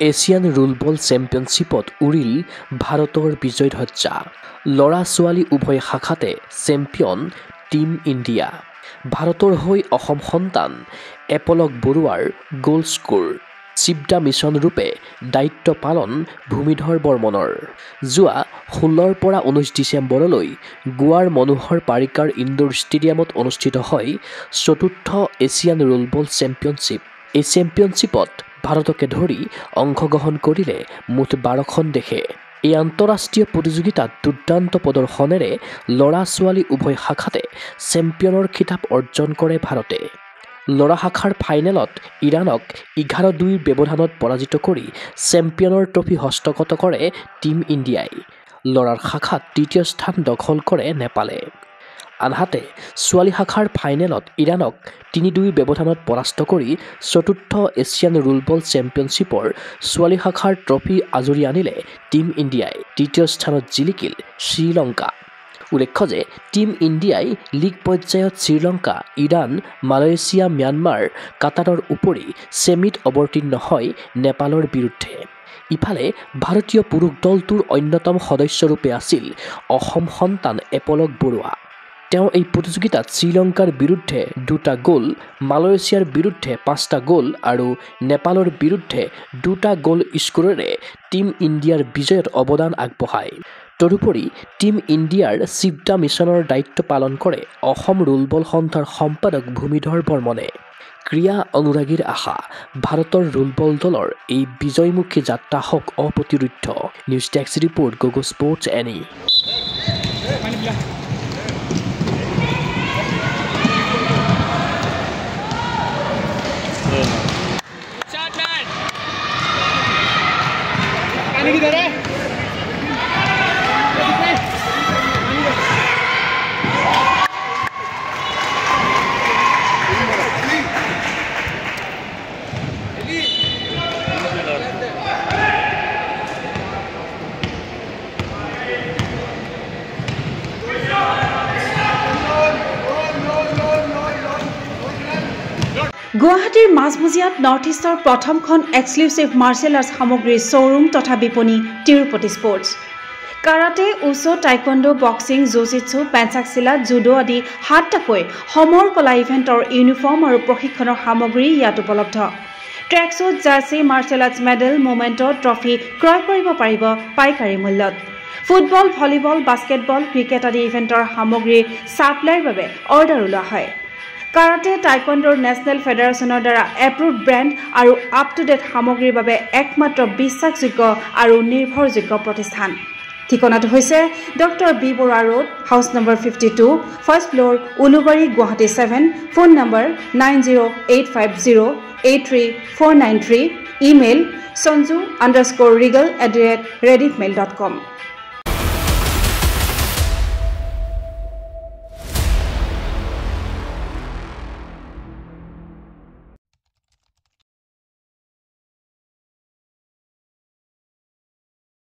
Asian rule বল চেম্পিয়নশ্বিপত উৰিল ভাৰতৰ বিজয় ধ্বজা। ল'ৰা ছোৱালী উভয় শাখাতে চেম্পিয়ন টিম ইণ্ডিয়া। ভাৰতৰ হৈ অসম সন্তান এপলক বৰুৱাৰ গ'ল স্ক'ৰ। চিপ্ডা মিছন ৰূপে দায়িত্ব পালন ভূমিধৰ বৰ্মনৰ। যোৱা 16ৰ পৰা 19 ডিচেম্বৰলৈ গোৱাৰ মনোহৰ পাৰিকাৰ ইনডোৰ ষ্টেডিয়ামত অনুষ্ঠিত হয় 4ৰ্থ এছিয়ান ৰুল বল চেম্পিয়নশ্বিপ। এই চেম্পিয়নশ্বিপত ভাৰতকে ধৰি অংশগ্ৰহণ কৰিলে মুঠ 12খন দেশে। এই আন্তঃৰাষ্ট্ৰীয় প্ৰতিযোগিতাত দুৰ্দান্ত প্ৰদৰ্শনেৰে ল'ৰা ছোৱালী উভয় শাখাতে চেম্পিয়নৰ খিতাপ অৰ্জন কৰে ভাৰতে। ল'ৰা শাখাৰ ফাইনেলত ইৰাণক 11-2 ব্যৱধানত পৰাজিত কৰি চেম্পিয়নৰ ট্ৰফি হস্তগত কৰে টিম ইণ্ডিয়াই। ল'ৰাৰ শাখাত তৃতীয় স্থান দখল কৰে নেপালে। আনহাতে ছোৱালী শাখাৰ ফাইনেলত ইৰাণক 3-2 ব্যৱধানত পৰাস্ত কৰি 4ৰ্থ এছিয়ান ৰুল বল চেম্পিয়নশ্বিপৰ ছোৱালী শাখাৰ ট্ৰফি আজুৰি আনিলে টিম ইণ্ডিয়াই। তৃতীয় স্থানত জিলিকিল শ্ৰীলংকা। উল্লেখ্য যে টিম ইণ্ডিয়াই লীগ পৰ্যায়ত শ্ৰীলংকা, ইৰাণ, মালয়েছিয়া, ম্যানমাৰ, কাটাৰৰ উপৰি ছেমিত অৱতীৰ্ণ হয় নেপালৰ বিৰুদ্ধে। ইফালে ভাৰতীয় পুৰুষ দলটোৰ অন্যতম সদস্যৰূপে আছিল অসম সন্তান এপলক বৰুৱা। তেওঁ এই প্ৰতিযোগিতাত শ্ৰীলংকাৰ বিৰুদ্ধে 2টা গ'ল, মালয়েছিয়াৰ বিৰুদ্ধে 5টা গ'ল আৰু নেপালৰ বিৰুদ্ধে 2টা গ'ল স্ক'ৰেৰে টিম ইণ্ডিয়াৰ বিজয়ত অৱদান আগবঢ়ায়। তদুপৰি টিম ইণ্ডিয়াৰ চিপ্ডা মিছনৰ দায়িত্ব পালন কৰে অসম ৰুল বল সন্থাৰ সম্পাদক ভূমিধৰ বৰ্মনে। ক্ৰীড়া অনুৰাগীৰ আশা ভাৰতৰ ৰুল বল দলৰ এই বিজয়মুখী যাত্ৰা হওক অপ্ৰতিৰোধ্য। নিউজ ডেস্ক ৰিপৰ্ট গগো স্পৰ্টছ এনি। গুৱাহাটীৰ মাজমজিয়াত নৰ্থ ইষ্টৰ প্ৰথমখন এক্সক্লুচিভ মাৰ্চেল আৰ্টছ সামগ্ৰীৰ শ্ব'ৰুম তথা বিপণী Tirupati sports. Karate, wushu, taekwondo, boxing, jujitsu, pencak silat, judo আদি 7টাকৈ সমৰ কলা ইভেণ্টৰ ইউনিফৰ্ম আৰু প্ৰশিক্ষণৰ সামগ্ৰী ইয়াত উপলব্ধ। Tracksuit, jersey, martial arts medal, memento, trophy ক্ৰয় কৰিব পাৰিব পাইকাৰী মূল্যত। ফুটবল, ভলীবল, বাস্কেটবল, ক্ৰিকেট আদি ইভেণ্টৰ সামগ্ৰীৰ ছাপ্লাইৰ বাবে অৰ্ডাৰো লোৱা হয়। কাৰাটে, টাইকোৱাণ্ডোৰ নেশ্যনেল ফেডাৰেশ্যনৰ দ্বাৰা এপ্ৰুভড ব্ৰেণ্ড আৰু আপ টু ডেট সামগ্ৰীৰ বাবে একমাত্ৰ বিশ্বাসযোগ্য আৰু নিৰ্ভৰযোগ্য প্ৰতিষ্ঠান। ঠিকনাটো হৈছে doctor B Barua road, house number 52, first floor, Ulubari, Guwahati 7। Phone number 9085083493। Email sanju_regal@rediffmail.com।